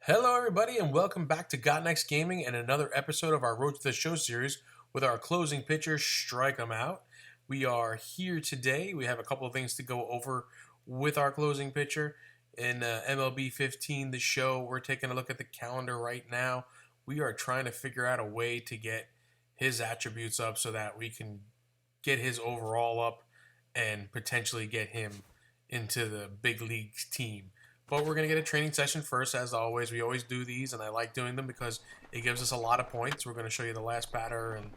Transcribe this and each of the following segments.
Hello, everybody, and welcome back to Got Next Gaming and another episode of our Road to the Show series with our closing pitcher, Strike 'em Out. We are here today. We have a couple of things to go over with our closing pitcher. In MLB 15, the show, we're taking a look at the calendar right now. We are trying to figure out a way to get his attributes up so that we can get his overall up and potentially get him into the big leagues team. But we're going to get a training session first, as always. We always do these, and I like doing them because it gives us a lot of points. We're going to show you the last batter and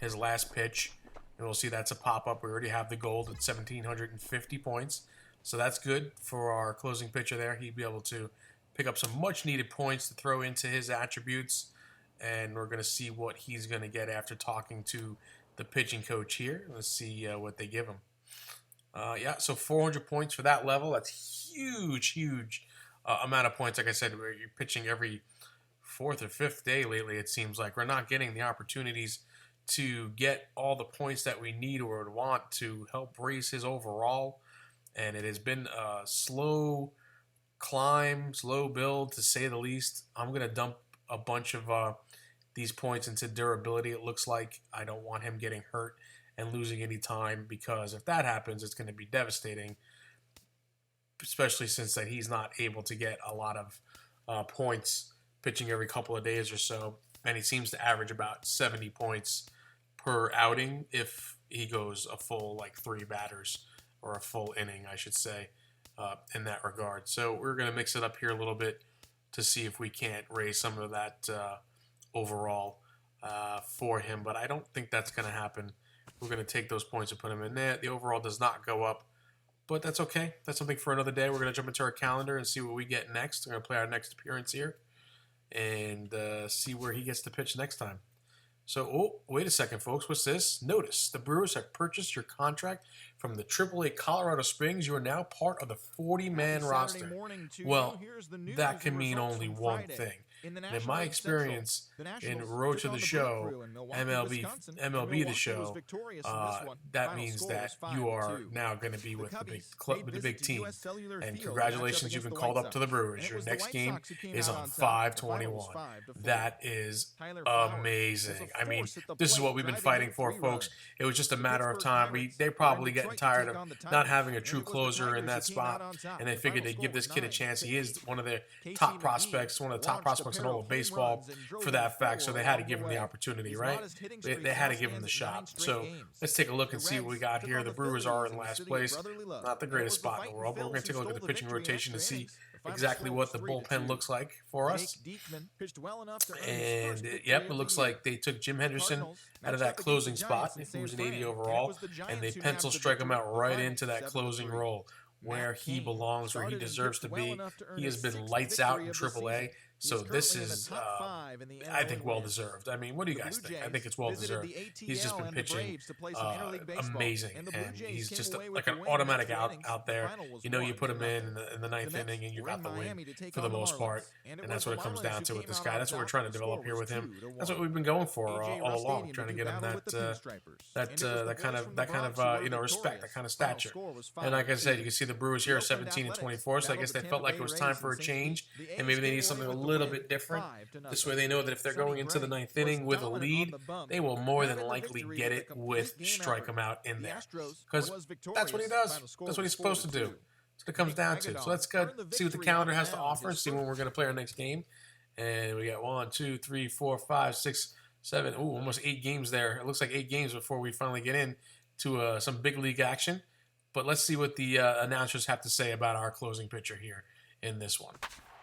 his last pitch, and we'll see that's a pop-up. We already have the gold at 1,750 points, so that's good for our closing pitcher there. He'd be able to pick up some much-needed points to throw into his attributes, and we're going to see what he's going to get after talking to the pitching coach here. Let's see what they give him. Yeah, so 400 points for that level. That's huge amount of points. Like I said, you're pitching every fourth or fifth day lately, it seems like. We're not getting the opportunities to get all the points that we need or would want to help raise his overall. And it has been a slow climb, slow build, to say the least. I'm going to dump a bunch of these points into durability, it looks like. I don't want him getting hurt and losing any time, because if that happens, it's going to be devastating, especially since that he's not able to get a lot of points pitching every couple of days or so, and he seems to average about 70 points per outing if he goes a full like 3 batters, or a full inning, I should say, in that regard. So we're going to mix it up here a little bit to see if we can't raise some of that overall for him, but I don't think that's going to happen. We're going to take those points and put them in there. The overall does not go up, but that's okay. That's something for another day. We're going to jump into our calendar and see what we get next. We're going to play our next appearance here and see where he gets to pitch next time. So, oh, wait a second, folks. What's this? Notice the Brewers have purchased your contract from the AAA Colorado Springs. You are now part of the 40-man roster. Well, that can mean only one thing. In my experience in Road to the Show, MLB the Show, that means that you are now going to be with the big club, with the big team. And congratulations, you've been called up to the Brewers. Your next game is on 5/21. That is amazing. I mean, this is what we've been fighting for, folks. It was just a matter of time. They're probably getting tired of not having a true closer in that spot, and they figured they'd give this kid a chance. He is one of their top prospects, one of the top prospects in all of baseball for that fact, so they had to give him the opportunity, right? They had to give him the shot. So let's take a look and see what we got here. The Brewers are in last place. Not the greatest spot in the world, but we're going to take a look at the pitching rotation to see exactly what the bullpen looks like for us. And yep, it looks like they took Jim Henderson out of that closing spot, who was an 80 overall, and they pencil strike him out right into that closing role where he belongs, where he deserves to be. He has been lights out in AAA. So this is, I think, well-deserved. I mean, what do you guys think? I think it's well-deserved. He's just been pitching amazing, and he's just like an automatic out there. You know, you put him in the ninth inning, and you got the win for the most part, and that's what it comes down to with this guy. That's what we're trying to develop here with him. That's what we've been going for all along, trying to get him that kind of respect, that kind of stature. And like I said, you can see the Brewers here are 17-24, so I guess they felt like it was time for a change, and maybe they need something a little bit different. This way they know that if they're going into the ninth inning with a lead, they will more than likely get it with strike him out in there. Because that's what he does. That's what he's supposed to do. That's what it comes down to. So let's go see what the calendar has to offer and see when we're going to play our next game. And we got 1, 2, 3, 4, 5, 6, 7, almost 8 games there. It looks like 8 games before we finally get in to some big league action. But let's see what the announcers have to say about our closing pitcher here in this one.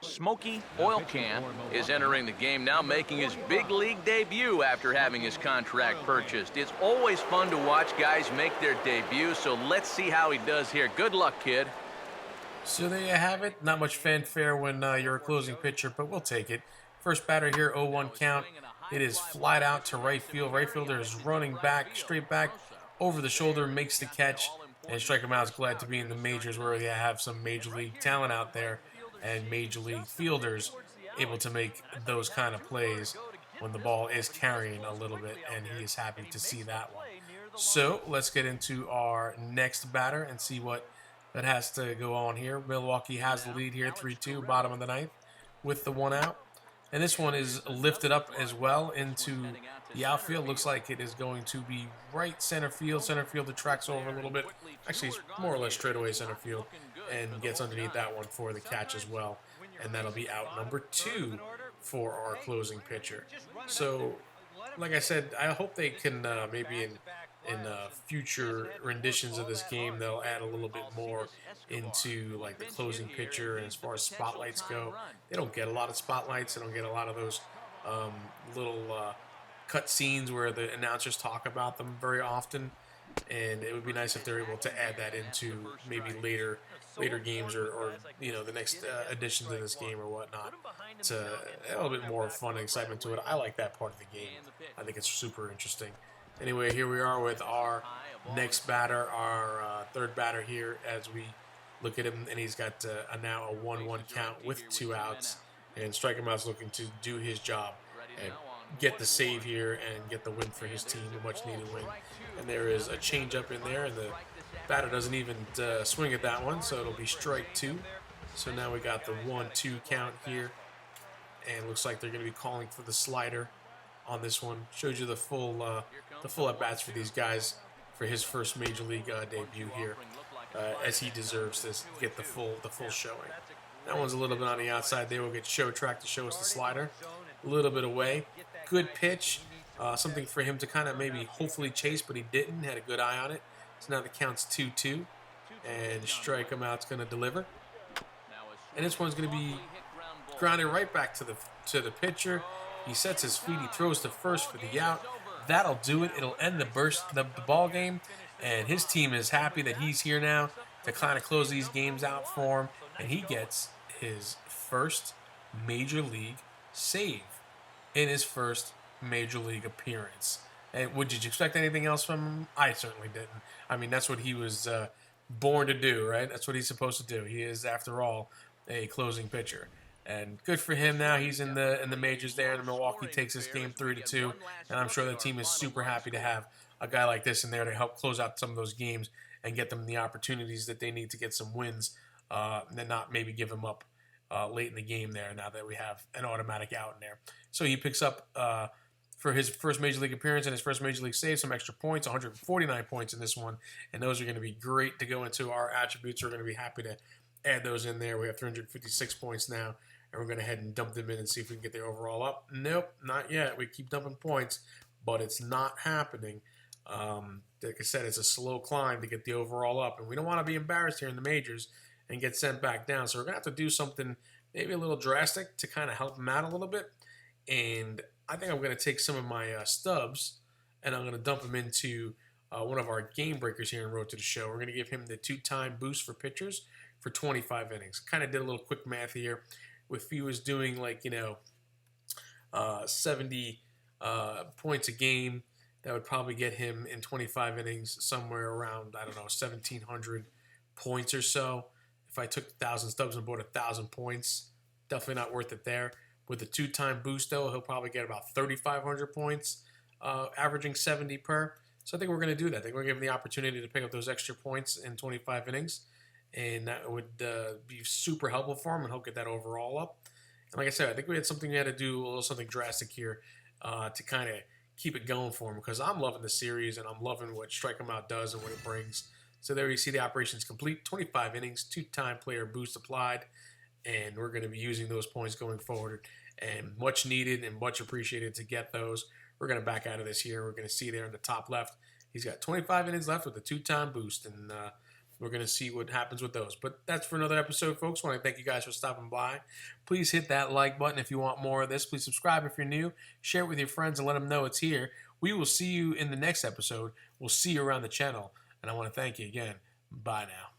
Smokey Oil Can is entering the game now, making his big league debut after having his contract purchased. It's always fun to watch guys make their debut, so let's see how he does here. Good luck, kid. So there you have it. Not much fanfare when you're a closing pitcher, but we'll take it. First batter here, 0-1 count. It is flied out to right field. Right fielder is running back, straight back, over the shoulder, makes the catch, and Strike 'em Out is glad to be in the majors where they have some major league talent out there and major league fielders able to make those kind of plays when the ball is carrying a little bit, and he is happy to see that one. So let's get into our next batter and see what that has to go on here. Milwaukee has the lead here, 3-2, bottom of the ninth. with the one out. And this one is lifted up as well into the outfield. Looks like it is going to be right center field. Center field tracks over a little bit. Actually, it's more or less straightaway center field and gets underneath that one for the catch as well. And that'll be out number 2 for our closing pitcher. So, like I said, I hope they can maybe in future renditions of this game, they'll add a little bit more into like the closing pitcher. And as far as spotlights go, they don't get a lot of spotlights. They don't get a lot of those um, little cut scenes where the announcers talk about them very often. And it would be nice if they're able to add that into maybe later games or the next addition to this game or whatnot. It's a little bit more fun and excitement to it. I like that part of the game. I think it's super interesting. Anyway, here we are with our next batter, our third batter here as we look at him, and he's got now a 1-1 count with 2 outs, and Strikum out's looking to do his job and get the save here and get the win for his team, a much-needed win. And there is a changeup in there, and the batter doesn't even swing at that one, so it'll be strike 2. So now we got the 1-2 count here, and it looks like they're going to be calling for the slider on this one. Shows you the full at bats for these guys for his first major league debut here, as he deserves to get the full showing. That one's a little bit on the outside there. We'll get show track to show us the slider. A little bit away. Good pitch. Something for him to kind of maybe hopefully chase, but he didn't. Had a good eye on it. So now the count's 2-2, and Strikum out's going to deliver. And this one's going to be grounded right back to the pitcher. He sets his feet. He throws to first for the out. That'll do it. It'll end the ball game. And his team is happy that he's here now to kind of close these games out for him. And he gets his first major league save in his first major league appearance. And did you expect anything else from him? I certainly didn't. I mean, that's what he was born to do, right? That's what he's supposed to do. He is, after all, a closing pitcher. And good for him now. He's in the majors there, and Milwaukee takes this game 3-2. And I'm sure the team is super happy to have a guy like this in there to help close out some of those games and get them the opportunities that they need to get some wins, and not maybe give them up late in the game there now that we have an automatic out in there. So he picks up, for his first major league appearance and his first major league save, some extra points, 149 points in this one. And those are going to be great to go into our attributes. We're going to be happy to add those in there. We have 356 points now. And we're going to head and dump them in and see if we can get the overall up. Nope, not yet. We keep dumping points, but it's not happening. Like I said, it's a slow climb to get the overall up. And we don't want to be embarrassed here in the majors and get sent back down. So we're going to have to do something maybe a little drastic to kind of help him out a little bit. And I think I'm going to take some of my stubs and I'm going to dump them into one of our game breakers here in Road to the Show. We're going to give him the 2-time boost for pitchers for 25 innings. Kind of did a little quick math here. If he was doing 70 points a game, that would probably get him in 25 innings somewhere around, 1,700 points or so. If I took 1,000 stubs and bought 1,000 points, definitely not worth it there. With the 2-time boost, though, he'll probably get about 3,500 points, averaging 70 per. So I think we're going to do that. I think we're going to give him the opportunity to pick up those extra points in 25 innings. And that would be super helpful for him, and he'll get that overall up. And like I said, I think we had to do a little something drastic here to kind of keep it going for him, because I'm loving the series and I'm loving what Strikum Out does and what it brings. So there you see the operation's complete. 25 innings, 2-time player boost applied, and we're going to be using those points going forward. And much needed and much appreciated to get those. We're going to back out of this here. We're going to see there in the top left, he's got 25 innings left with a 2-time boost, and we're going to see what happens with those. But that's for another episode, folks. I want to thank you guys for stopping by. Please hit that like button if you want more of this. Please subscribe if you're new. Share it with your friends and let them know it's here. We will see you in the next episode. We'll see you around the channel. And I want to thank you again. Bye now.